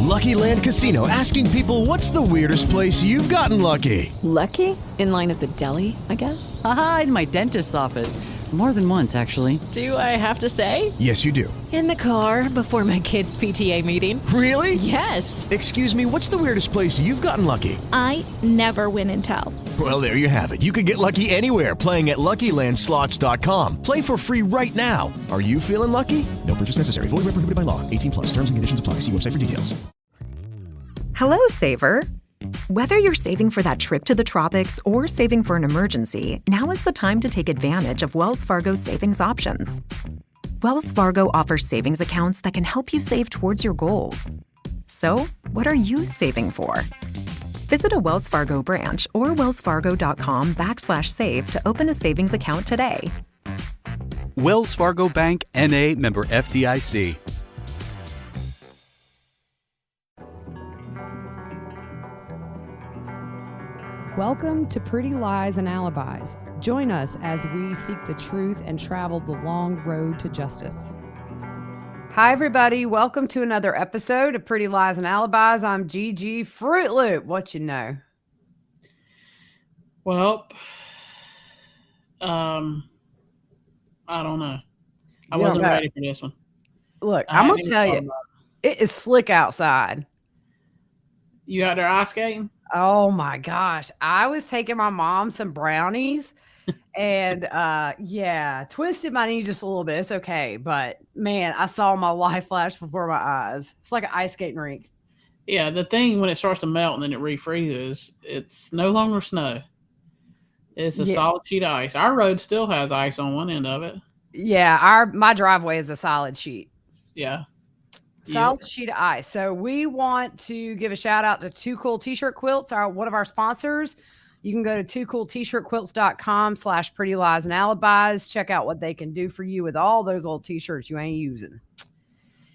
Lucky Land Casino, asking people, what's the weirdest place you've gotten lucky? Lucky? In line at the deli, I guess? Aha, in my dentist's office. More than once, actually. Do I have to say? Yes, you do. In the car before my kids' PTA meeting. Really? Yes. Excuse me, what's the weirdest place you've gotten lucky? I never win and tell. Well, there you have it. You can get lucky anywhere, playing at LuckyLandSlots.com. Play for free right now. Are you feeling lucky? No purchase necessary. Void where prohibited by law. 18 plus. Terms and conditions apply. See website for details. Hello, Saver. Whether you're saving for that trip to the tropics or saving for an emergency, now is the time to take advantage of Wells Fargo's savings options. Wells Fargo offers savings accounts that can help you save towards your goals. So, what are you saving for? Visit a Wells Fargo branch or wellsfargo.com/save to open a savings account today. Wells Fargo Bank, N.A., member FDIC. Welcome to Pretty Lies and Alibis. Join us as we seek the truth and travel the long road to justice. Hi, everybody. Welcome to another episode of Pretty Lies and Alibis. I'm Gigi Fruit Loop. What you know? Well, I don't know. I wasn't ready for this one. Look, I'm going to tell you, it is slick outside. You out there ice skating? Oh my gosh. I was taking my mom some brownies and twisted my knee just a little bit. It's okay. But man, I saw my life flash before my eyes. It's like an ice skating rink. Yeah, the thing when it starts to melt and then it refreezes, it's no longer snow. It's a solid sheet of ice. Our road still has ice on one end of it. Yeah, my driveway is a solid sheet. Yeah. Solid sheet of ice. So we want to give a shout out to Too Cool T-Shirt Quilts, one of our sponsors. You can go to toocooltshirtquilts.com/pretty lies and alibis. Check out what they can do for you with all those old t-shirts you ain't using.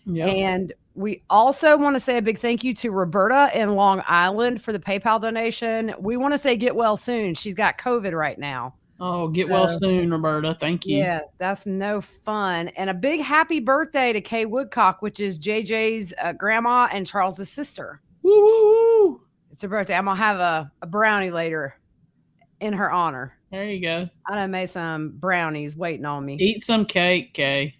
Yep. And we also want to say a big thank you to Roberta in Long Island for the PayPal donation. We want to say get well soon. She's got COVID right now. Oh, get well soon, Roberta. Thank you. Yeah, that's no fun. And a big happy birthday to Kay Woodcock, which is JJ's grandma and Charles's sister. Woo, woo, woo. It's her birthday. I'm going to have a brownie later in her honor. There you go. I done made some brownies waiting on me. Eat some cake, Kay.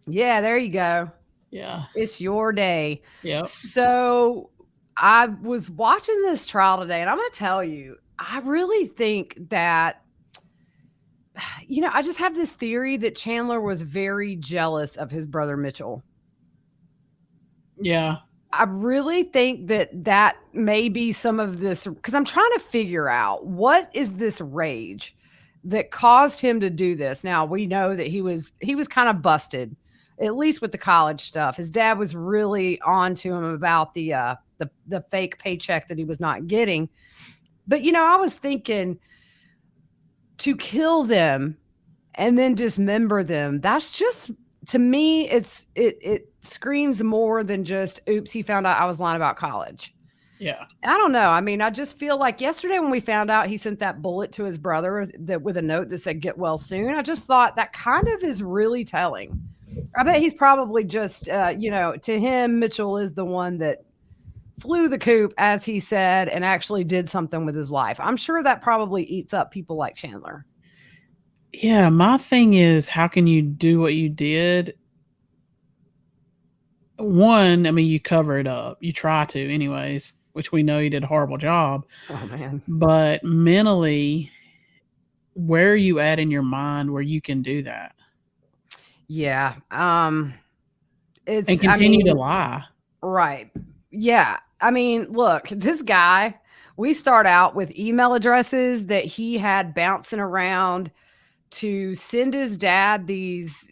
Yeah, there you go. Yeah. It's your day. Yep. So I was watching this trial today, and I'm going to tell you, I really think that I just have this theory that Chandler was very jealous of his brother Mitchell. Yeah. I really think that may be some of this, because I'm trying to figure out what is this rage that caused him to do this. Now we know that he was kind of busted, at least with the college stuff. His dad was really on to him about the fake paycheck that he was not getting. But I was thinking, to kill them and then dismember them, that's just, to me, it screams more than just, oops, he found out I was lying about college. Yeah. I don't know. I mean, I just feel like yesterday when we found out he sent that bullet to his brother with a note that said, get well soon, I just thought that kind of is really telling. I bet he's probably just, to him, Mitchell is the one that flew the coop, as he said, and actually did something with his life. I'm sure that probably eats up people like Chandler. Yeah, my thing is, how can you do what you did? One, I mean, you cover it up. You try to anyways, which we know you did a horrible job. Oh, man. But mentally, where are you at in your mind where you can do that? Yeah. And continue to lie. Right. Yeah. I mean, look, this guy, we start out with email addresses that he had bouncing around to send his dad these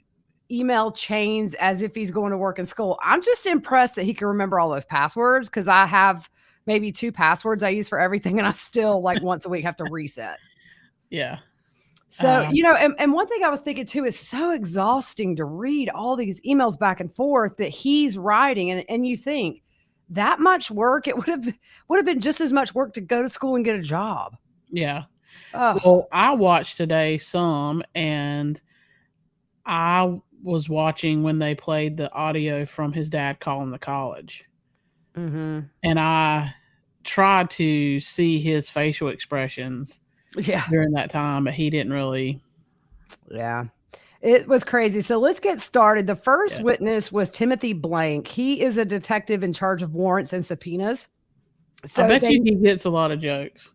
email chains as if he's going to work in school. I'm just impressed that he can remember all those passwords, because I have maybe 2 passwords I use for everything, and I still once a week have to reset. Yeah. So, and one thing I was thinking too, is so exhausting to read all these emails back and forth that he's writing. And you think that much work, it would have been just as much work to go to school and get a job. Yeah. Well, I watched today some, and I was watching when they played the audio from his dad calling the college. Mm-hmm. And I tried to see his facial expressions during that time, but he didn't really. Yeah. It was crazy. So let's get started. The first witness was Timothy Blank. He is a detective in charge of warrants and subpoenas. So I bet you he gets a lot of jokes.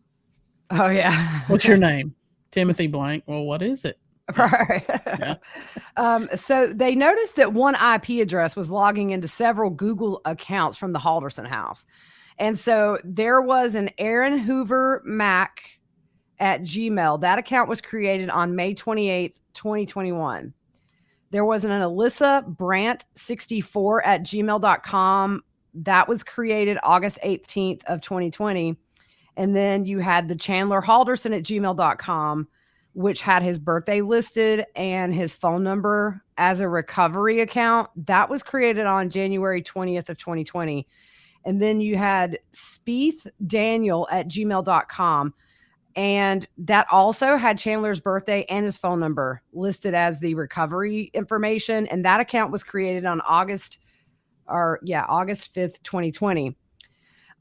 Oh, yeah. What's your name? Timothy Blank. Well, what is it? Right. Yeah. So they noticed that one IP address was logging into several Google accounts from the Halderson house. And so there was an Aaron Hoover Mac at Gmail. That account was created on May 28th, 2021. There was an Alyssa Brandt 64 at gmail.com. That was created August 18th of 2020. And then you had the Chandler Halderson at gmail.com, which had his birthday listed and his phone number as a recovery account. That was created on January 20th of 2020. And then you had Spieth Daniel at gmail.com. And that also had Chandler's birthday and his phone number listed as the recovery information. And that account was created on August 5th, 2020.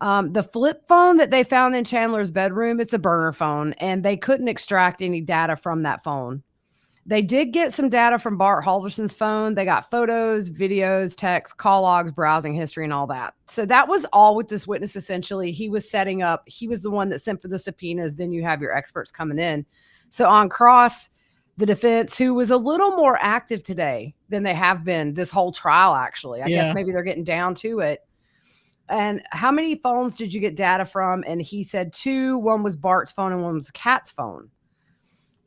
The flip phone that they found in Chandler's bedroom, it's a burner phone, and they couldn't extract any data from that phone. They did get some data from Bart Halderson's phone. They got photos, videos, texts, call logs, browsing history, and all that. So that was all with this witness, essentially. He was setting up. He was the one that sent for the subpoenas. Then you have your experts coming in. So on cross, the defense, who was a little more active today than they have been this whole trial, actually. I guess maybe they're getting down to it. And how many phones did you get data from? And he said 2. One was Bart's phone and one was Kat's phone.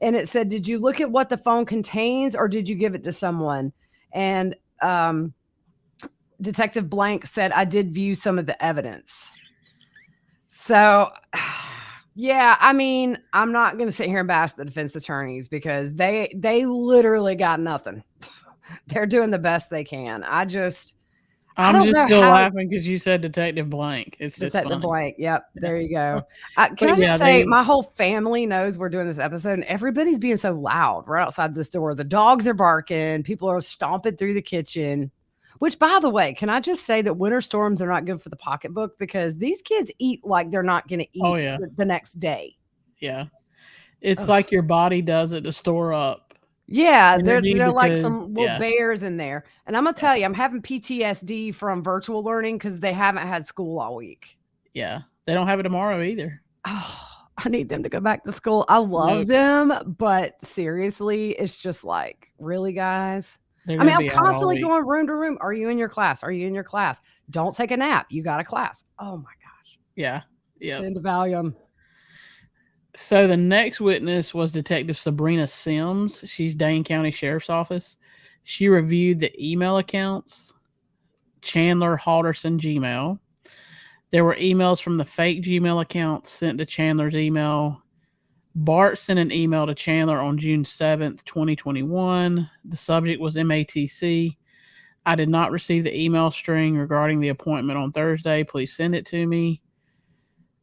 And it said, did you look at what the phone contains or did you give it to someone? And Detective Blank said, I did view some of the evidence. So, yeah, I mean, I'm not going to sit here and bash the defense attorneys because they literally got nothing. They're doing the best they can. I'm just still laughing because you said Detective Blank. It's just Detective funny. Blank. Yep. There you go. Can I just say, my whole family knows we're doing this episode and everybody's being so loud right outside this door. The dogs are barking. People are stomping through the kitchen, which, by the way, can I just say that winter storms are not good for the pocketbook because these kids eat like they're not going to eat the next day. Yeah. It's like your body does it to store up. Yeah, they're like some little bears in there. And I'm going to tell you, I'm having PTSD from virtual learning because they haven't had school all week. Yeah, they don't have it tomorrow either. Oh, I need them to go back to school. I love them, but seriously, it's just like, really, guys? I mean, I'm constantly going room to room. Are you in your class? Are you in your class? Don't take a nap. You got a class. Oh, my gosh. Yeah. Yeah. Send a Valium. So the next witness was Detective Sabrina Sims. She's Dane County Sheriff's Office. She reviewed the email accounts, Chandler Halderson Gmail. There were emails from the fake Gmail accounts sent to Chandler's email. Bart sent an email to Chandler on June 7th, 2021. The subject was MATC. I did not receive the email string regarding the appointment on Thursday. Please send it to me.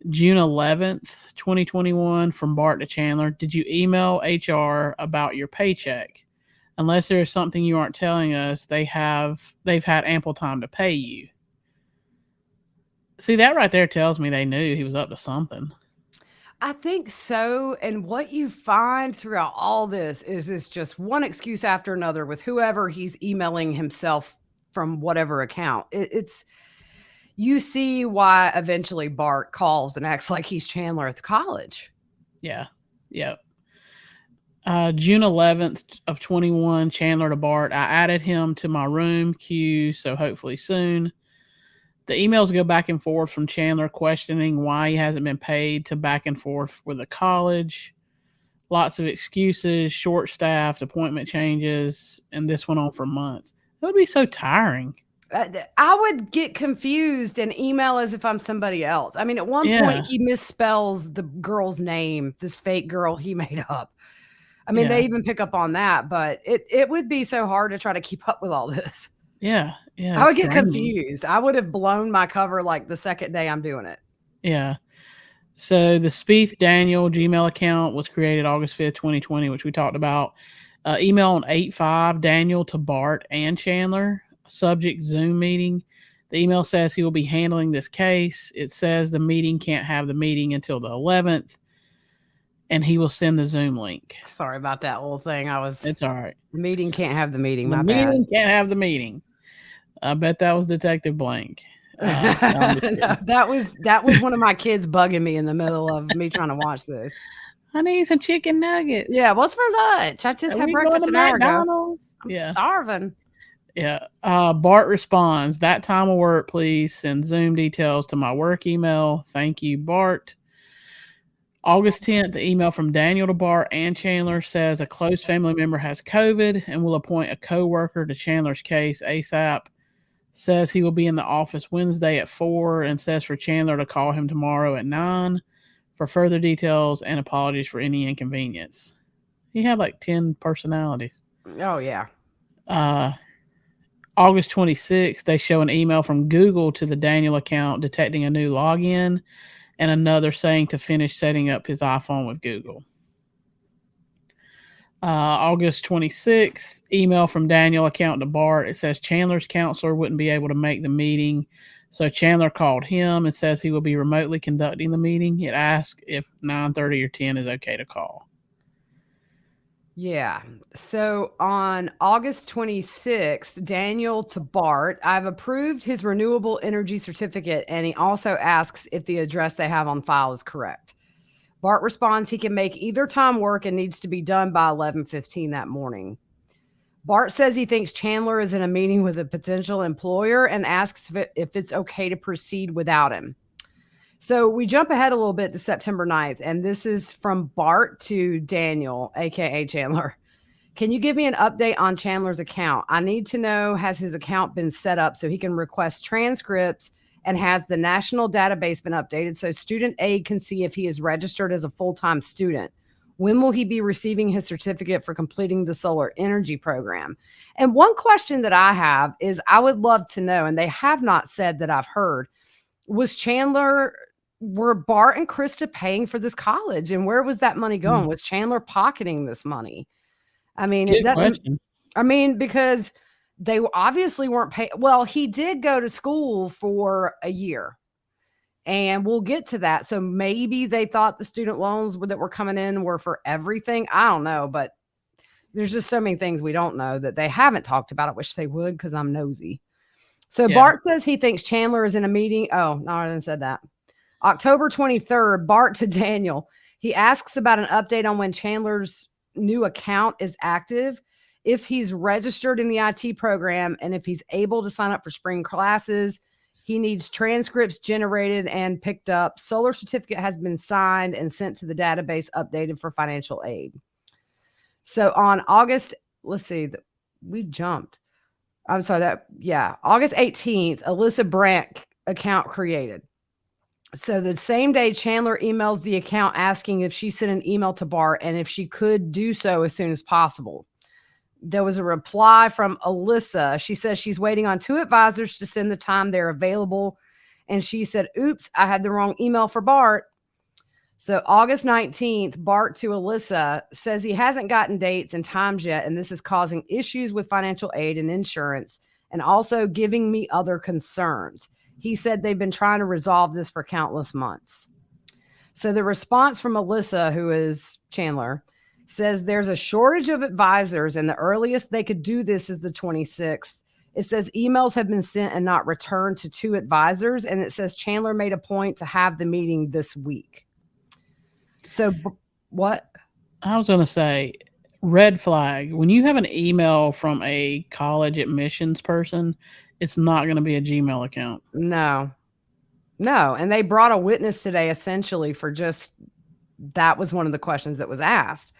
June 11th, 2021, from Bart to Chandler. Did you email HR about your paycheck? Unless there is something you aren't telling us, they've had ample time to pay you. See, that right there tells me they knew he was up to something. I think so. And what you find throughout all this is it's just one excuse after another with whoever he's emailing himself from whatever account. You see why eventually Bart calls and acts like he's Chandler at the college. Yeah. Yeah. June 11th of 21, Chandler to Bart. I added him to my room queue, so hopefully soon. The emails go back and forth from Chandler questioning why he hasn't been paid to back and forth with the college. Lots of excuses, short-staffed, appointment changes, and this went on for months. It would be so tiring. I would get confused and email as if I'm somebody else. I mean, at one point he misspells the girl's name, this fake girl he made up. I mean, they even pick up on that, but it would be so hard to try to keep up with all this. Yeah. Yeah. I would get confused. I would have blown my cover like the second day I'm doing it. Yeah. So the Spieth Daniel Gmail account was created August 5th, 2020, which we talked about. Email on 8/5 Daniel to Bart and Chandler. Subject Zoom meeting. The email says he will be handling this case. It says the meeting can't have the meeting until the 11th, and he will send the Zoom link. Sorry about that little thing. It's all right. The meeting can't have the meeting. The My meeting bad. can't have the meeting. I bet that was Detective Blank. No, that was one of my kids bugging me in the middle of me trying to watch this. I need some chicken nuggets. Yeah, what's for lunch? I just had breakfast an hour ago. I'm starving. Yeah. Bart responds, that time of work, please send Zoom details to my work email. Thank you, Bart. August 10th, the email from Daniel to Bart and Chandler says a close family member has COVID and will appoint a co-worker to Chandler's case ASAP. Says he will be in the office Wednesday at 4 and says for Chandler to call him tomorrow at 9 for further details and apologies for any inconvenience. He had like 10 personalities. Oh, yeah. August 26th, they show an email from Google to the Daniel account detecting a new login and another saying to finish setting up his iPhone with Google. August 26th, email from Daniel account to Bart. It says Chandler's counselor wouldn't be able to make the meeting, so Chandler called him and says he will be remotely conducting the meeting. It asks if 9:30 or 10 is okay to call. Yeah. So on August 26th, Daniel to Bart, I've approved his renewable energy certificate, and he also asks if the address they have on file is correct. Bart responds he can make either time work and needs to be done by 11:15 that morning. Bart says he thinks Chandler is in a meeting with a potential employer and asks if it's okay to proceed without him. So we jump ahead a little bit to September 9th, and this is from Bart to Daniel, a.k.a. Chandler. Can you give me an update on Chandler's account? I need to know, has his account been set up so he can request transcripts, and has the national database been updated so student aid can see if he is registered as a full-time student? When will he be receiving his certificate for completing the solar energy program? And one question that I have is I would love to know, and they have not said that I've heard, were Bart and Krista paying for this college? And where was that money going? Was Chandler pocketing this money? I mean, Good question. Because they obviously weren't paying. Well, he did go to school for a year, and we'll get to that. So maybe they thought the student loans that were coming in were for everything. I don't know, but there's just so many things we don't know that they haven't talked about. I wish they would, because I'm nosy. So yeah. Bart says he thinks Chandler is in a meeting. Oh, no, I didn't say that. October 23rd, Bart to Daniel. He asks about an update on when Chandler's new account is active, if he's registered in the IT program, and if he's able to sign up for spring classes. He needs transcripts generated and picked up. Solar certificate has been signed and sent to the database, updated for financial aid. So on August, we jumped. I'm sorry, August 18th, Alyssa Brandt account created. So the same day, Chandler emails the account asking if she sent an email to Bart and if she could do so as soon as possible. There was a reply from Alyssa. She says she's waiting on 2 advisors to send the time they're available. And she said, oops, I had the wrong email for Bart. So August 19th, Bart to Alyssa says he hasn't gotten dates and times yet, and this is causing issues with financial aid and insurance, and also giving me other concerns. He said they've been trying to resolve this for countless months. So the response from Alyssa, who is Chandler, says there's a shortage of advisors, and the earliest they could do this is the 26th. It says emails have been sent and not returned to 2 advisors, and it says Chandler made a point to have the meeting this week. So what? I was going to say, red flag. When you have an email from a college admissions person, it's not going to be a Gmail account. No. And they brought a witness today, essentially, for just that was one of the questions that was asked.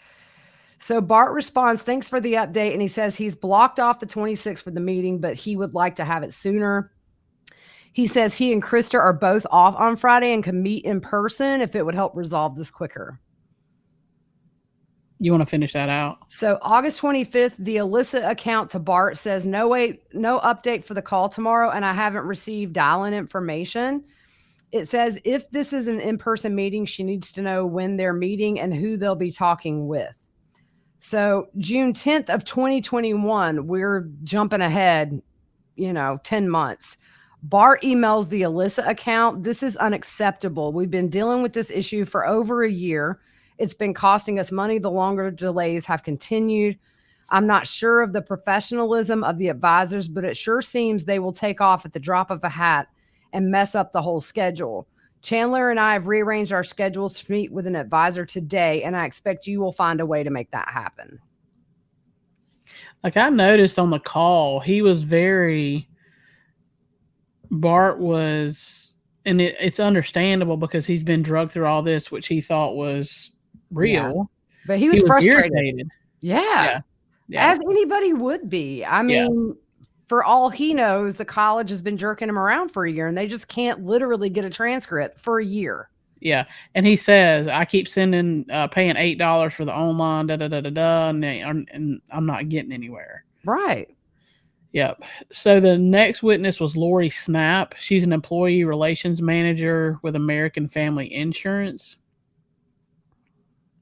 So Bart responds, thanks for the update. And he says he's blocked off the 26th for the meeting, but he would like to have it sooner. He says he and Krista are both off on Friday and can meet in person if it would help resolve this quicker. You want to finish that out? So August 25th, the Alyssa account to Bart says, no update for the call tomorrow, and I haven't received dial-in information. It says if this is an in-person meeting, she needs to know when they're meeting and who they'll be talking with. So June 10th of 2021, we're jumping ahead, 10 months. Bart emails the Alyssa account. This is unacceptable. We've been dealing with this issue for over a year. It's been costing us money. The longer delays have continued. I'm not sure of the professionalism of the advisors, but it sure seems they will take off at the drop of a hat and mess up the whole schedule. Chandler and I have rearranged our schedules to meet with an advisor today, and I expect you will find a way to make that happen. Like I noticed on the call, Bart was, and it's understandable because he's been drugged through all this, which he thought was real. Yeah. But he was frustrated. Irritated. Yeah. As anybody would be. I mean, for all he knows, the college has been jerking him around for a year, and they just can't literally get a transcript for a year. Yeah. And he says, I keep sending, paying $8 for the online, and I'm not getting anywhere. Right. Yep. So the next witness was Lori Snap. She's an employee relations manager with American Family Insurance.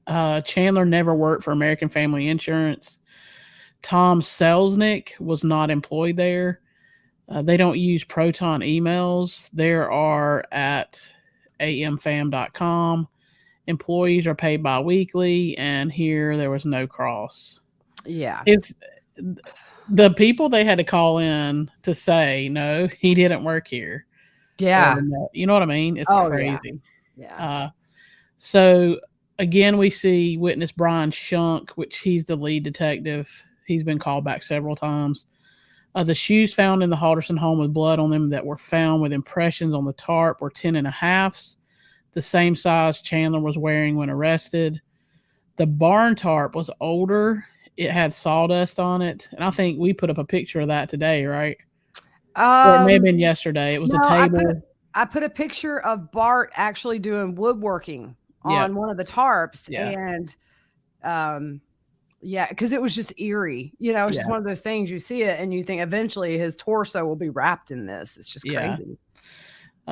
Chandler never worked for American Family Insurance. Tom Selznick was not employed there. They don't use Proton emails. There are at amfam.com. Employees are paid bi-weekly, and here there was no cross. Yeah. If the people they had to call in to say, no, he didn't work here. Yeah. No, you know what I mean? It's crazy. Yeah. So again, we see witness Brian Shunk, which he's the lead detective. He's been called back several times. The shoes found in the Halderson home with blood on them that were found with impressions on the tarp were 10.5s, the same size Chandler was wearing when arrested. The barn tarp was older. It had sawdust on it. And I think we put up a picture of that today, right? Or it may have been yesterday. It was a table. I put a picture of Bart actually doing woodworking on one of the tarps. Yeah. And because it was just eerie. You know, it's just one of those things, you see it and you think eventually his torso will be wrapped in this. It's just crazy.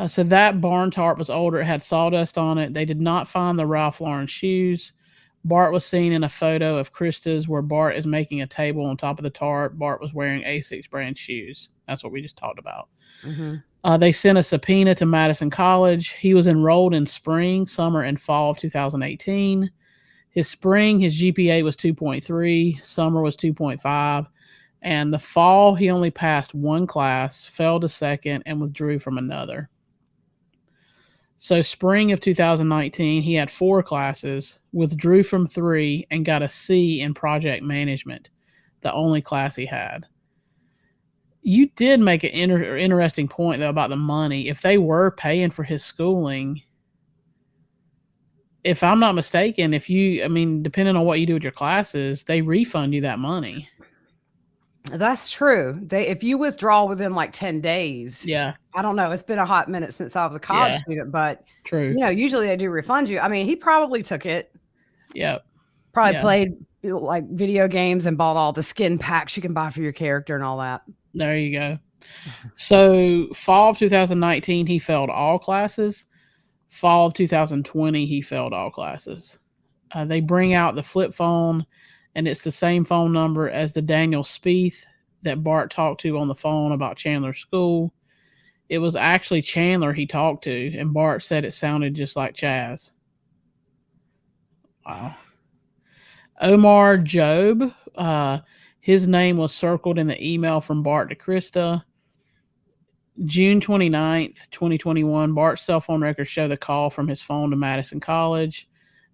So that barn tarp was older. It had sawdust on it. They did not find the Ralph Lauren shoes. Bart was seen in a photo of Krista's where Bart is making a table on top of the tarp. Bart was wearing Asics brand shoes. That's what we just talked about. Mm-hmm. They sent a subpoena to Madison College. He was enrolled in spring, summer, and fall of 2018. His GPA was 2.3. Summer was 2.5. And the fall, he only passed one class, fell to second, and withdrew from another. So spring of 2019, he had 4 classes, withdrew from 3, and got a C in project management, the only class he had. You did make an interesting point, though, about the money. If they were paying for his schooling, if I'm not mistaken, depending on what you do with your classes, they refund you that money. That's true. If you withdraw within like 10 days, I don't know. It's been a hot minute since I was a college student, but true. You know, usually they do refund you. I mean, he probably took it. Yep. Probably played like video games and bought all the skin packs you can buy for your character and all that. There you go. So fall of 2019, he failed all classes. Fall of 2020, he failed all classes. They bring out the flip phone, and it's the same phone number as the Daniel Spieth that Bart talked to on the phone about Chandler's school. It was actually Chandler he talked to, and Bart said it sounded just like Chaz. Wow. Omar Job, his name was circled in the email from Bart to Krista. June 29th, 2021, Bart's cell phone records show the call from his phone to Madison College.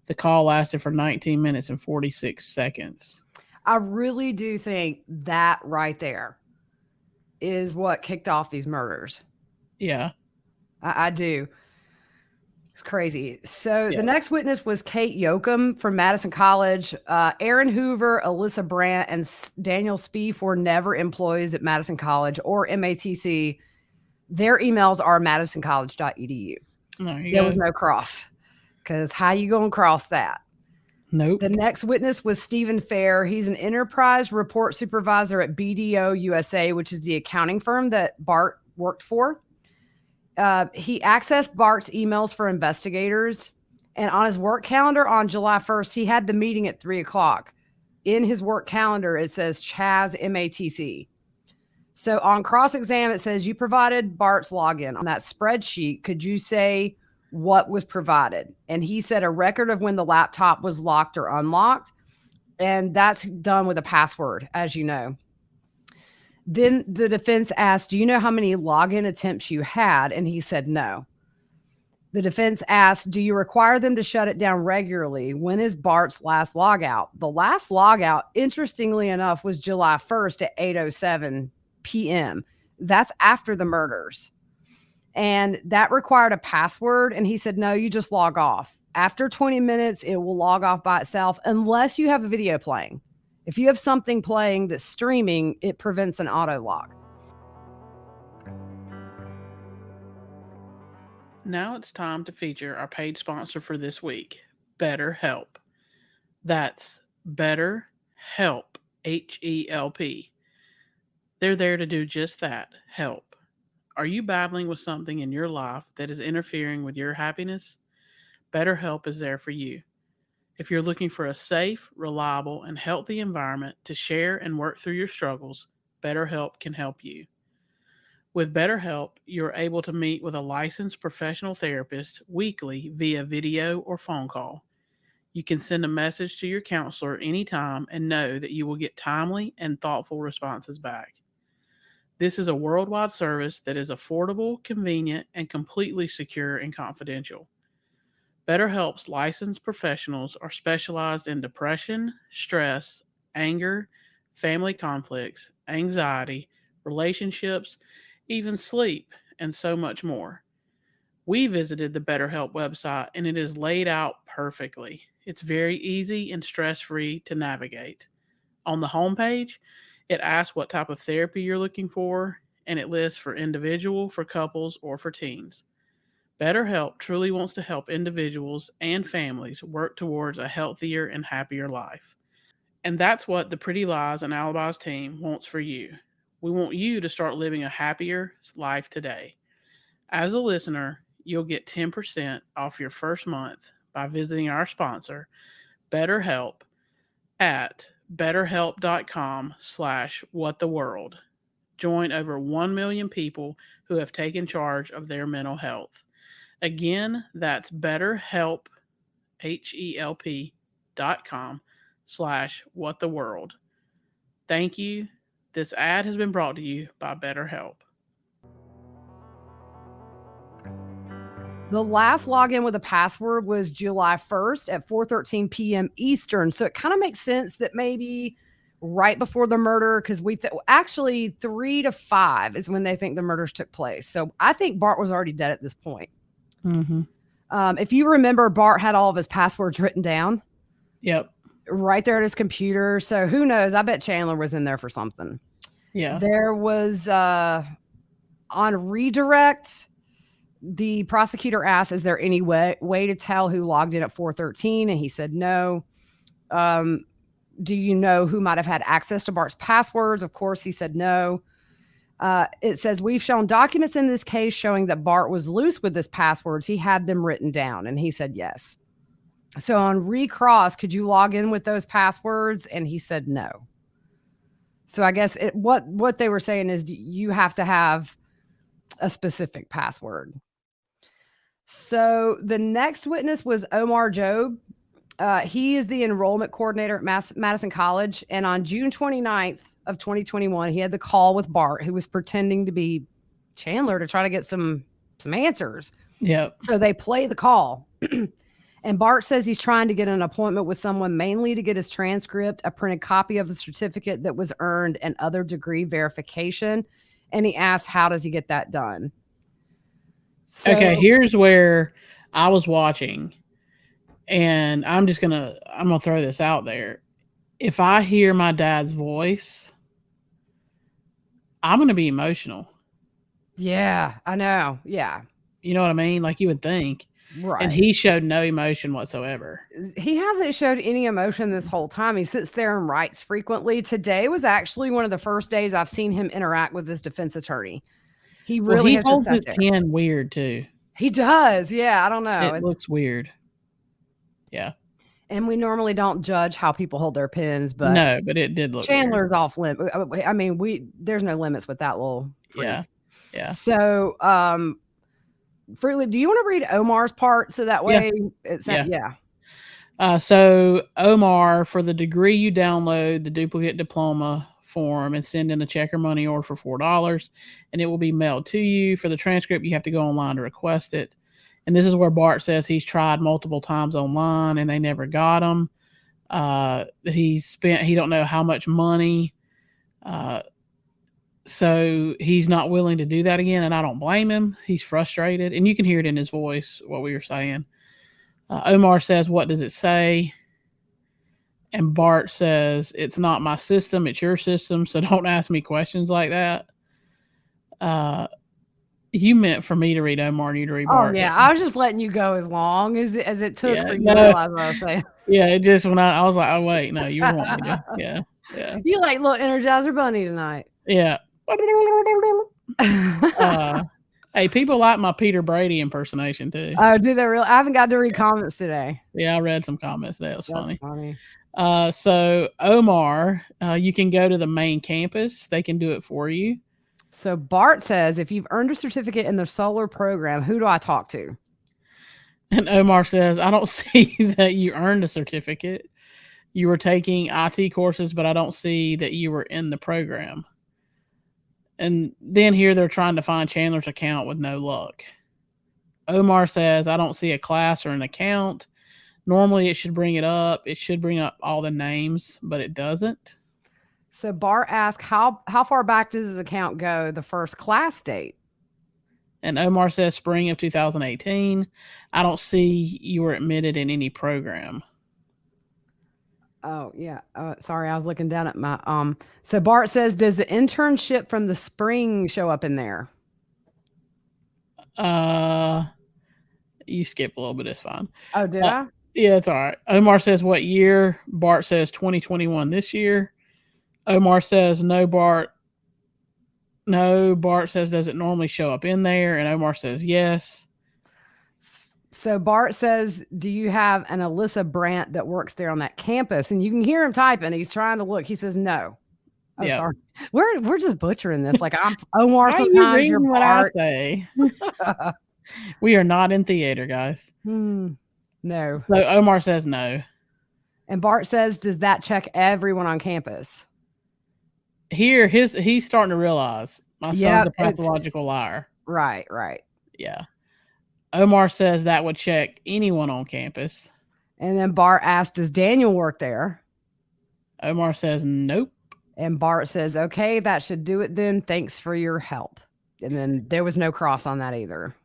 The call lasted for 19 minutes and 46 seconds. I really do think that right there is what kicked off these murders. Yeah. I do. It's crazy. So the next witness was Kate Yoakum from Madison College. Aaron Hoover, Alyssa Brandt, and Daniel Spieth were never employees at Madison College or MATC. Their emails are madisoncollege.edu. There was no cross. Because how you going to cross that? Nope. The next witness was Stephen Fair. He's an enterprise report supervisor at BDO USA, which is the accounting firm that Bart worked for. He accessed Bart's emails for investigators. And on his work calendar on July 1st, he had the meeting at 3:00. In his work calendar, it says Chaz MATC. So on cross-exam, it says you provided Bart's login. On that spreadsheet, could you say what was provided? And he said a record of when the laptop was locked or unlocked. And that's done with a password, as you know. Then the defense asked, do you know how many login attempts you had? And he said no. The defense asked, do you require them to shut it down regularly? When is Bart's last logout? The last logout, interestingly enough, was July 1st at 8:07 p.m. That's after the murders. And that required a password. And he said, no, you just log off. After 20 minutes, it will log off by itself unless you have a video playing. If you have something playing that's streaming, it prevents an auto log. Now it's time to feature our paid sponsor for this week, BetterHelp. That's BetterHelp, H-E-L-P. They're there to do just that, help. Are you battling with something in your life that is interfering with your happiness? BetterHelp is there for you. If you're looking for a safe, reliable, and healthy environment to share and work through your struggles, BetterHelp can help you. With BetterHelp, you're able to meet with a licensed professional therapist weekly via video or phone call. You can send a message to your counselor anytime and know that you will get timely and thoughtful responses back. This is a worldwide service that is affordable, convenient, and completely secure and confidential. BetterHelp's licensed professionals are specialized in depression, stress, anger, family conflicts, anxiety, relationships, even sleep, and so much more. We visited the BetterHelp website and it is laid out perfectly. It's very easy and stress-free to navigate. On the homepage, it asks what type of therapy you're looking for, and it lists for individual, for couples, or for teens. BetterHelp truly wants to help individuals and families work towards a healthier and happier life. And that's what the Pretty Lies and Alibis team wants for you. We want you to start living a happier life today. As a listener, you'll get 10% off your first month by visiting our sponsor, BetterHelp, at betterhelp.com/whattheworld. Join over 1 million people who have taken charge of their mental health. Again, that's BetterHelp, HELP.com/whattheworld. Thank you. This ad has been brought to you by BetterHelp. The last login with a password was July 1st at 4:13 p.m. Eastern. So it kind of makes sense that maybe right before the murder, because actually 3 to 5 is when they think the murders took place. So I think Bart was already dead at this point. Mm-hmm. If you remember, Bart had all of his passwords written down. Yep. Right there at his computer. So who knows? I bet Chandler was in there for something. Yeah. There was on redirect, the prosecutor asked, is there any way to tell who logged in at 4:13? And he said no. Do you know who might have had access to Bart's passwords? Of course, he said no. It says, we've shown documents in this case showing that Bart was loose with his passwords. He had them written down, and he said yes. So on recross, could you log in with those passwords? And he said no. So I guess what they were saying is you have to have a specific password. So the next witness was Omar Job. He is the enrollment coordinator at Madison College. And on June 29th of 2021, he had the call with Bart, who was pretending to be Chandler to try to get some answers. Yep. So they play the call. And Bart says he's trying to get an appointment with someone mainly to get his transcript, a printed copy of a certificate that was earned, and other degree verification. And he asks, how does he get that done? So, okay, here's where I was watching, and I'm gonna throw this out there. If I hear my dad's voice, I'm gonna be emotional. Yeah, I know. Yeah. You know what I mean? Like you would think. Right. And he showed no emotion whatsoever. He hasn't showed any emotion this whole time. He sits there and writes frequently. Today was actually one of the first days I've seen him interact with his defense attorney. He really has holds just his sat there. pen weird too. He does. Yeah, I don't know. It looks weird. Yeah. And we normally don't judge how people hold their pens, but No, but it did look Chandler's off limit. I mean, there's no limits with that little freak. weird. Yeah. So, Fruit Loop, do you want to read Omar's part so that way it's So Omar, for the degree you download the duplicate diploma form and send in a check or money order for $4, and it will be mailed to you. For the transcript, you have to go online to request it. And this is where Bart says he's tried multiple times online and they never got him. He don't know how much money. So he's not willing to do that again. And I don't blame him. He's frustrated. And you can hear it in his voice, what we were saying. Omar says, what does it say? And Bart says, it's not my system. It's your system. So don't ask me questions like that. You meant for me to read Omar and you to read Bart. Oh, yeah. I was just letting you go as long as it took for you to realize what I was saying. Yeah, it just when I was like, oh, wait, no, you want me to. Yeah. You like little Energizer Bunny tonight. Yeah. Hey, people like my Peter Brady impersonation too. Oh, do they really? I haven't got to read comments today. Yeah, I read some comments. That was That's funny. funny. So Omar, you can go to the main campus. They can do it for you. So Bart says, if you've earned a certificate in the solar program, who do I talk to? And Omar says, I don't see that you earned a certificate. You were taking IT courses, but I don't see that you were in the program. And then here they're trying to find Chandler's account with no luck. Omar says, I don't see a class or an account. Normally it should bring it up. It should bring up all the names, but it doesn't. So Bart asks, how far back does his account go, the first class date? And Omar says spring of 2018. I don't see you were admitted in any program. Oh, yeah. Sorry, I was looking down at my So Bart says, does the internship from the spring show up in there? You skip a little bit, it's fine. Oh, did I? Yeah, it's all right. Omar says what year? Bart says 2021 this year. Omar says no, Bart. No, Bart says, does it normally show up in there? And Omar says yes. So Bart says, do you have an Alyssa Brandt that works there on that campus? And you can hear him typing. He's trying to look. He says no. Oh, yep. Sorry. We're just butchering this. Like I'm Omar. Sometimes you're Bart. What I say. We are not in theater, guys. No. So Omar says no. And Bart says, does that check everyone on campus? Here, he's starting to realize my son's a pathological liar. Right. Yeah. Omar says that would check anyone on campus. And then Bart asks, does Daniel work there? Omar says nope. And Bart says, okay, that should do it then. Thanks for your help. And then there was no cross on that either.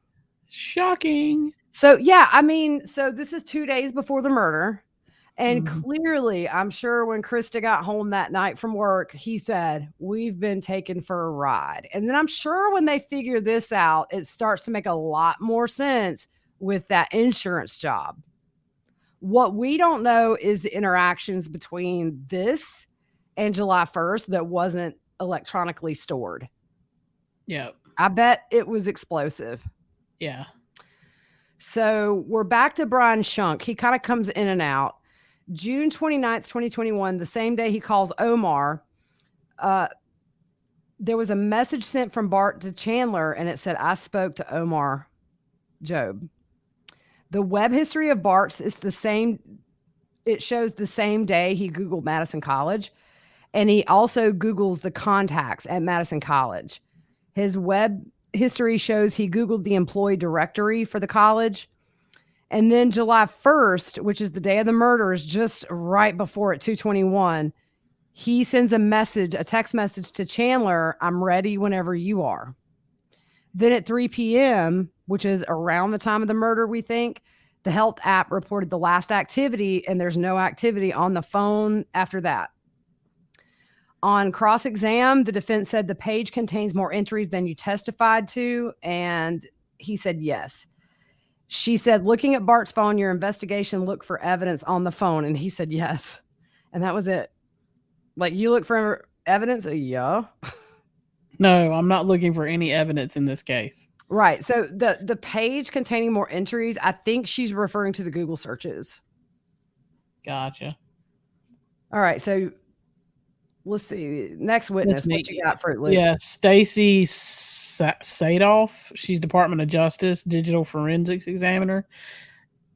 Shocking. So, yeah, I mean, so this is 2 days before the murder. And clearly, I'm sure when Krista got home that night from work, he said, we've been taken for a ride. And then I'm sure when they figure this out, it starts to make a lot more sense with that insurance job. What we don't know is the interactions between this and July 1st that wasn't electronically stored. Yeah. I bet it was explosive. Yeah. So we're back to Brian Shunk. He kind of comes in and out. June 29th, 2021, the same day he calls Omar, there was a message sent from Bart to Chandler, and it said, I spoke to Omar Job. The web history of Bart's is the same. It shows the same day he Googled Madison College, and he also Googles the contacts at Madison College. His web history shows he Googled the employee directory for the college. And then July 1st, which is the day of the murder, is just right before at 2:21. He sends a text message to Chandler, I'm ready whenever you are. Then at 3 p.m., which is around the time of the murder, we think, the health app reported the last activity, and there's no activity on the phone after that. On cross-exam, the defense said the page contains more entries than you testified to, and he said yes. She said, looking at Bart's phone, your investigation looked for evidence on the phone. And he said, yes. And that was it. Like, you look for evidence? Yeah. No, I'm not looking for any evidence in this case. Right. So the page containing more entries, I think she's referring to the Google searches. Gotcha. All right, so let's see. Next witness, what you got, Fruit Loop? Yeah, Stacy Sadoff. She's Department of Justice digital forensics examiner.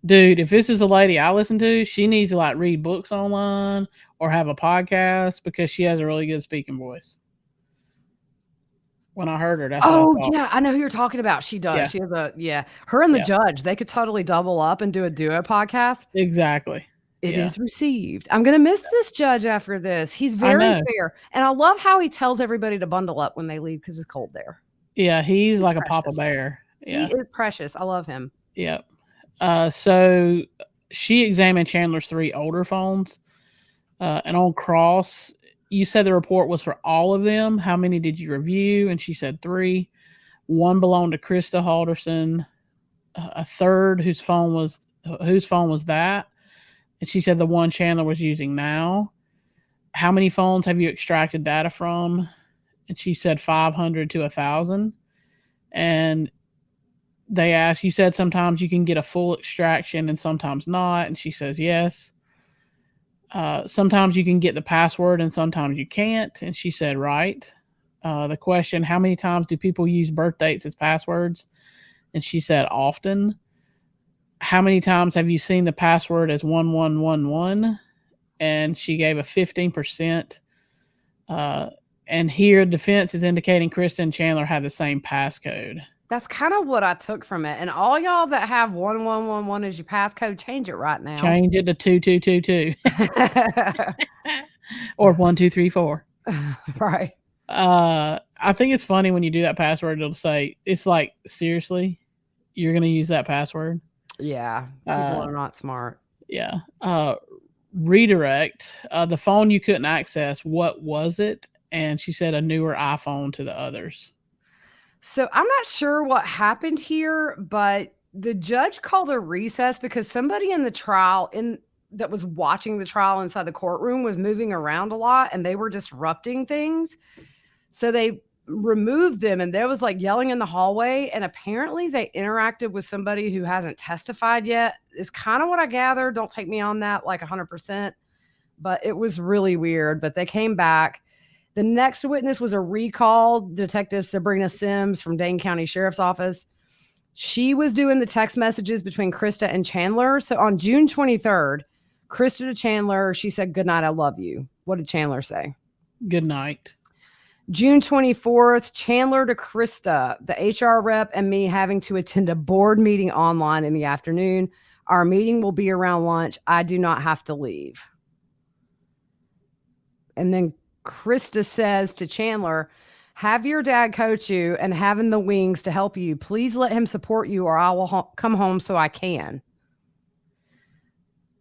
Dude, if this is a lady I listen to, she needs to like read books online or have a podcast because she has a really good speaking voice. When I heard her, that's what I thought. Yeah, I know who you're talking about. She does. Yeah. She has her and the judge. They could totally double up and do a duo podcast. Exactly. It is received. I'm gonna miss this judge after this. He's very fair, and I love how he tells everybody to bundle up when they leave because it's cold there. Yeah, he's like precious. a Papa Bear. Yeah, he is precious. I love him. Yep. So she examined Chandler's 3 older phones, and on cross, you said the report was for all of them. How many did you review? And she said 3. 1 belonged to Krista Halderson. A third whose phone was that? And she said the one Chandler was using now. How many phones have you extracted data from? And she said 500 to 1,000. And they asked, you said sometimes you can get a full extraction and sometimes not. And she says yes. Sometimes you can get the password and sometimes you can't. And she said right. The question, how many times do people use birth dates as passwords? And she said often. How many times have you seen the password as 1111? And she gave a 15%. And here defense is indicating Krista and Chandler had the same passcode. That's kind of what I took from it. And all y'all that have 1111 as your passcode, change it right now. Change it to 2222. Or 1234. Right. I think it's funny when you do that password, it'll say, it's like, seriously, you're going to use that password? Yeah. People are not smart. Yeah. Redirect. The phone you couldn't access, what was it? And she said a newer iPhone to the others. So I'm not sure what happened here, but the judge called a recess because somebody in the trial that was watching the trial inside the courtroom was moving around a lot and they were disrupting things. So they removed them and there was like yelling in the hallway, and apparently they interacted with somebody who hasn't testified yet, is kind of what I gathered. Don't take me on that like 100%, but it was really weird. But they came back. The next witness was a recall, Detective Sabrina Sims from Dane County Sheriff's Office. She was doing the text messages between Krista and Chandler. So on June 23rd, Krista to Chandler, she said, "Good night, I love you." What did Chandler say? Good night. June 24th, Chandler to Krista, the HR rep and me having to attend a board meeting online in the afternoon. Our meeting will be around lunch. I do not have to leave. And then Krista says to Chandler, "Have your dad coach you and having the wings to help you. Please let him support you or I will come home so I can."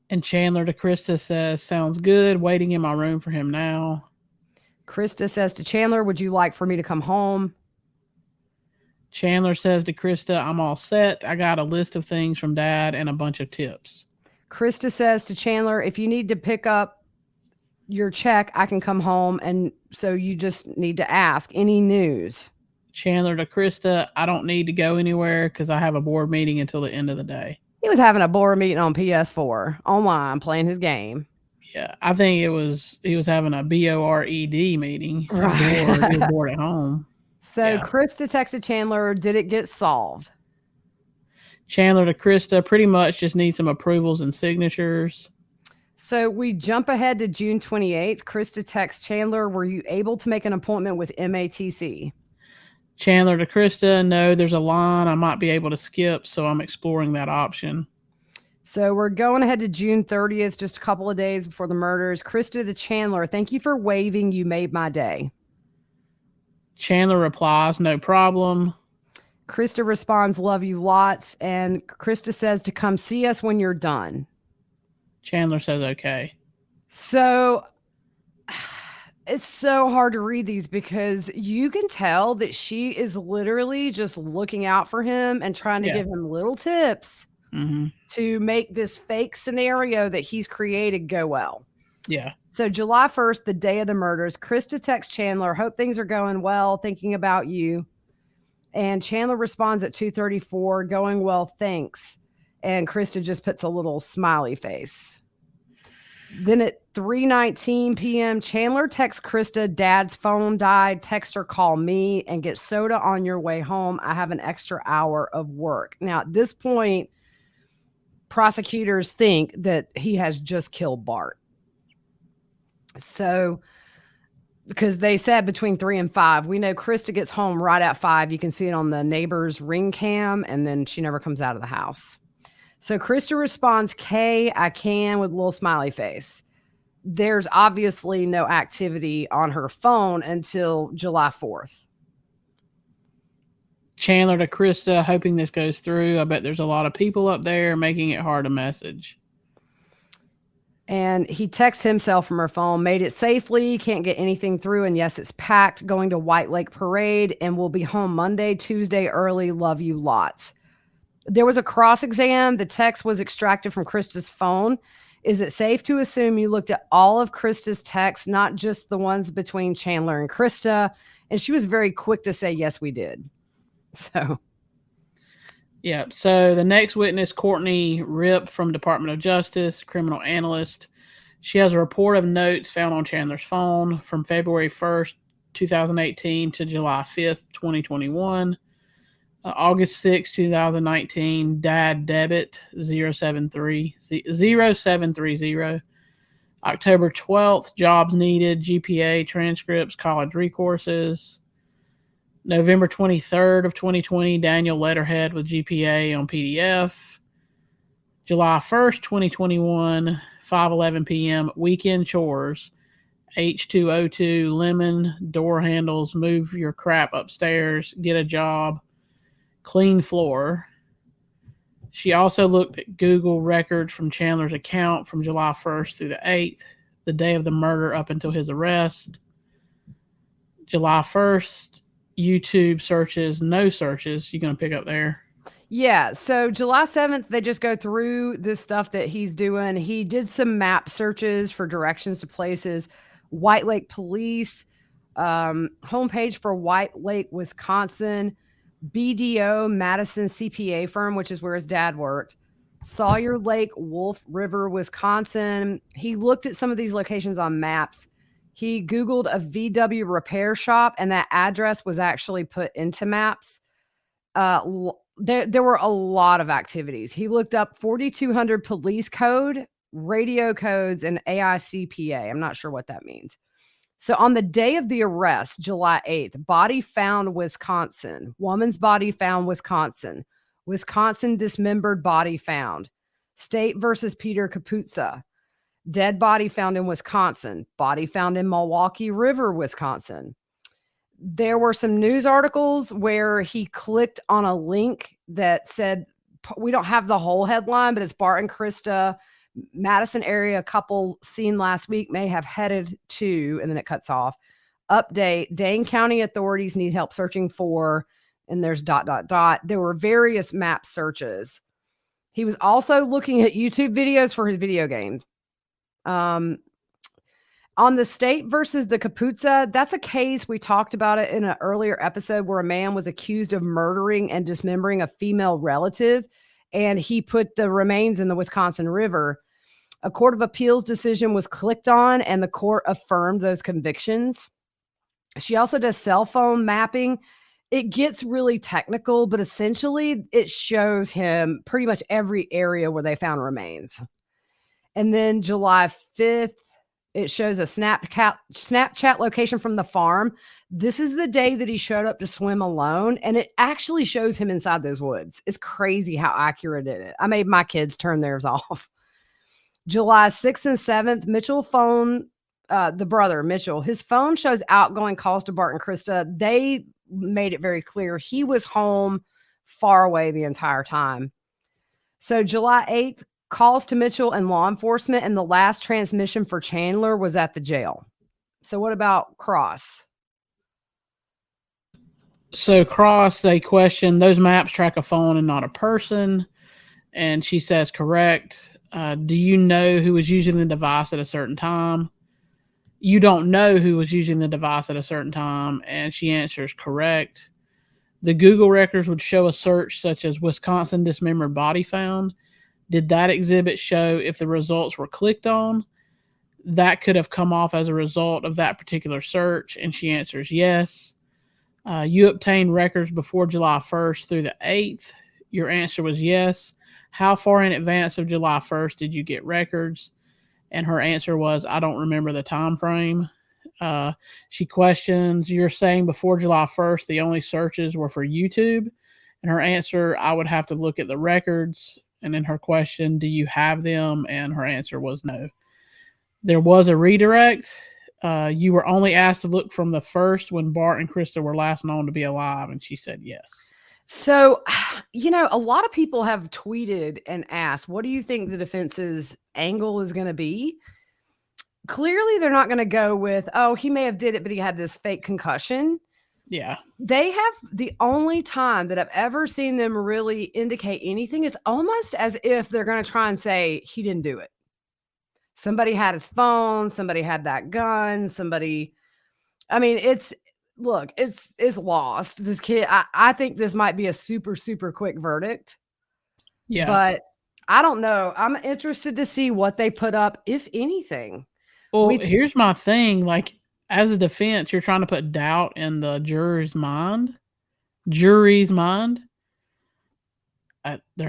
And Chandler to Krista says, "Sounds good. Waiting in my room for him now." Krista says to Chandler, "Would you like for me to come home?" Chandler says to Krista, "I'm all set. I got a list of things from Dad and a bunch of tips." Krista says to Chandler, "If you need to pick up your check, I can come home. And so you just need to ask any news." Chandler to Krista, "I don't need to go anywhere because I have a board meeting until the end of the day." He was having a board meeting on PS4 online playing his game. Yeah, I think he was having a BORED meeting. Right. He was bored at home. So Yeah. Krista texted Chandler, "Did it get solved?" Chandler to Krista, "Pretty much just need some approvals and signatures." So we jump ahead to June 28th. Krista texts Chandler, "Were you able to make an appointment with MATC?" Chandler to Krista, "No, there's a line I might be able to skip, so I'm exploring that option." So we're going ahead to June 30th, just a couple of days before the murders. Krista to Chandler, "Thank you for waving. You made my day." Chandler replies, "No problem." Krista responds, "Love you lots." And Krista says to come see us when you're done. Chandler says, "Okay." So it's so hard to read these because you can tell that she is literally just looking out for him and trying to give him little tips to make this fake scenario that he's created go well. Yeah. So July 1st, the day of the murders, Krista texts Chandler, "Hope things are going well, thinking about you." And Chandler responds at 2:34, "Going well, thanks." And Krista just puts a little smiley face. Then at 3:19 p.m., Chandler texts Krista, "Dad's phone died. Text her, call me, and get soda on your way home. I have an extra hour of work." Now, at this point, prosecutors think that he has just killed Bart. So, because they said between 3 and 5, we know Krista gets home right at 5. You can see it on the neighbor's ring cam, and then she never comes out of the house. So Krista responds, "K, I can," with a little smiley face. There's obviously no activity on her phone until July 4th. Chandler to Krista, hoping this goes through. I bet there's a lot of people up there, making it hard to message. And he texts himself from her phone, "Made it safely, can't get anything through, and yes, it's packed, going to White Lake Parade, and we'll be home Monday, Tuesday early, love you lots." There was a cross exam. The text was extracted from Krista's phone. Is it safe to assume you looked at all of Krista's texts, not just the ones between Chandler and Krista? And she was very quick to say, "Yes, we did." So, yeah. So the next witness, Courtney Ripp from Department of Justice, criminal analyst. She has a report of notes found on Chandler's phone from February 1st, 2018 to July 5th, 2021. August 6, 2019, dad debit 0730. October 12th, jobs needed, GPA, transcripts, college recourses. November 23rd of 2020, Daniel letterhead with GPA on PDF. July 1st, 2021, 5:11 p.m., weekend chores. H2O2, lemon, door handles, move your crap upstairs, get a job, clean floor. She also looked at Google records from Chandler's account from July 1st through the 8th, the day of the murder up until his arrest. July 1st, YouTube searches, no searches. You going to pick up there? yeah. So July 7th, they just go through this stuff that he's doing. He did some map searches for directions to places. White Lake Police, homepage for White Lake, Wisconsin. BDO, Madison CPA firm, which is where his dad worked. Sawyer Lake, Wolf River, Wisconsin. He looked at some of these locations on maps. He Googled a VW repair shop, and that address was actually put into maps. There were a lot of activities. He looked up 4200 police code, radio codes, and AICPA. I'm not sure what that means. So on the day of the arrest, July 8th, body found Wisconsin. Woman's body found Wisconsin. Wisconsin dismembered body found. State versus Peter Capuzza. Dead body found in Wisconsin. Body found in Milwaukee River, Wisconsin. There were some news articles where he clicked on a link that said, we don't have the whole headline, but it's Bart and Krista, Madison area couple seen last week may have headed to, and then it cuts off. Update, Dane County authorities need help searching for, and there's ... There were various map searches. He was also looking at YouTube videos for his video game. On the state versus the Capuzza, that's a case, we talked about it in an earlier episode, where a man was accused of murdering and dismembering a female relative, and he put the remains in the Wisconsin River. A court of appeals decision was clicked on, and the court affirmed those convictions. She also does cell phone mapping. It gets really technical, but essentially it shows him pretty much every area where they found remains. And then July 5th, it shows a Snapchat location from the farm. This is the day that he showed up to swim alone, and it actually shows him inside those woods. It's crazy how accurate it is. I made my kids turn theirs off. July 6th and 7th, Mitchell phone, the brother, Mitchell, his phone shows outgoing calls to Bart and Krista. They made it very clear he was home far away the entire time. So July 8th, calls to Mitchell and law enforcement, and the last transmission for Chandler was at the jail. So what about Cross? So Cross, they question, those maps track a phone and not a person. And she says, correct. Do you know who was using the device at a certain time? You don't know who was using the device at a certain time. And she answers, correct. The Google records would show a search such as Wisconsin dismembered body found. Did that exhibit show if the results were clicked on? that could have come off as a result of that particular search? And she answers yes. You obtained records before July 1st through the 8th. Your answer was yes. How far in advance of July 1st did you get records? And her answer was, I don't remember the time frame. She questions, you're saying before July 1st, the only searches were for YouTube? And her answer, I would have to look at the records. And then her question, do you have them? And her answer was no. There was a redirect. You were only asked to look from the 1st when Bart and Krista were last known to be alive. And she said yes. So, a lot of people have tweeted and asked, what do you think the defense's angle is going to be? Clearly, they're not going to go with, oh, he may have did it, but he had this fake concussion. Yeah. They have the only time that I've ever seen them really indicate anything is almost as if they're going to try and say he didn't do it. Somebody had his phone. Somebody had that gun. It's lost. This kid, I think this might be a super, super quick verdict. Yeah. But I don't know. I'm interested to see what they put up, if anything. Well, here's my thing. Like, as a defense, you're trying to put doubt in the jury's mind. There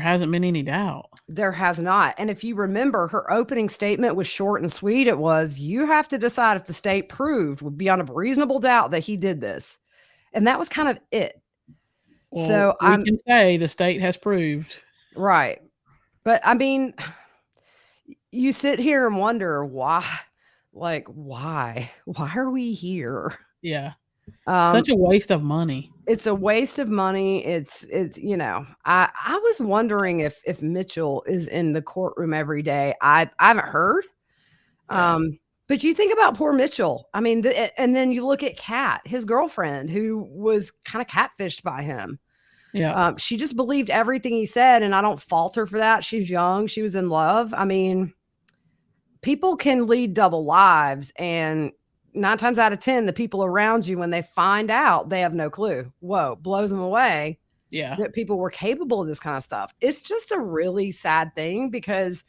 hasn't been any doubt. There has not. And if you remember, her opening statement was short and sweet. It was, you have to decide if the state proved would be on a reasonable doubt that he did this. And that was kind of it. Well, so we can say the state has proved. Right. But you sit here and wonder why are we here? Yeah. Such a waste of money. It's a waste of money. It's I was wondering if Mitchell is in the courtroom every day. I haven't heard. Yeah. But you think about poor Mitchell. And then you look at Kat, his girlfriend, who was kind of catfished by him. Yeah. She just believed everything he said, and I don't fault her for that. She's young. She was in love. People can lead double lives, and 9 times out of 10, the people around you, when they find out, they have no clue. Whoa, blows them away. Yeah. That people were capable of this kind of stuff. It's just a really sad thing, because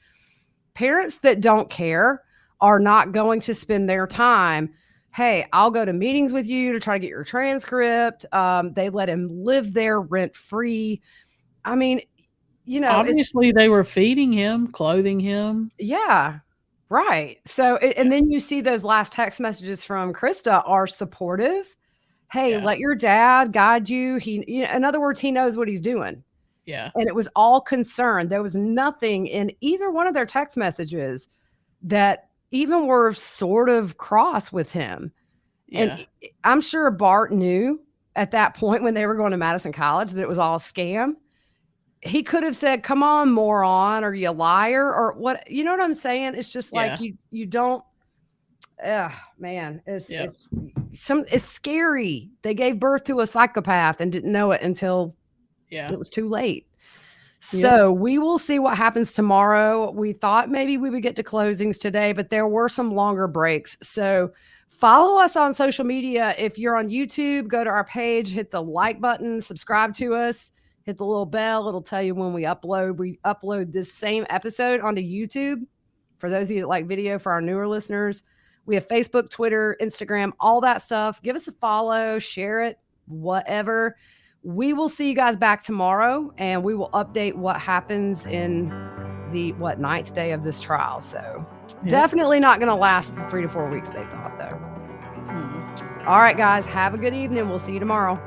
parents that don't care are not going to spend their time. Hey, I'll go to meetings with you to try to get your transcript. They let him live there rent free. Obviously they were feeding him, clothing him. Yeah. Right. So, and then you see those last text messages from Krista are supportive. Hey, let your dad guide you. In other words, he knows what he's doing. Yeah. And it was all concern. There was nothing in either one of their text messages that even were sort of cross with him. Yeah. And I'm sure Bart knew at that point when they were going to Madison College that it was all a scam. He could have said, come on, moron, or you liar, or what, you know what I'm saying? It's just like, you don't, man, it's scary. They gave birth to a psychopath and didn't know it until it was too late. So we will see what happens tomorrow. We thought maybe we would get to closings today, but there were some longer breaks. So follow us on social media. If you're on YouTube, go to our page, hit the like button, subscribe to us. Hit the little bell. It'll tell you when we upload. We upload this same episode onto YouTube. For those of you that like video, for our newer listeners, we have Facebook, Twitter, Instagram, all that stuff. Give us a follow, share it, whatever. We will see you guys back tomorrow, and we will update what happens in the 9th day of this trial. So definitely not going to last the 3 to 4 weeks they thought, though. All right, guys, have a good evening. We'll see you tomorrow.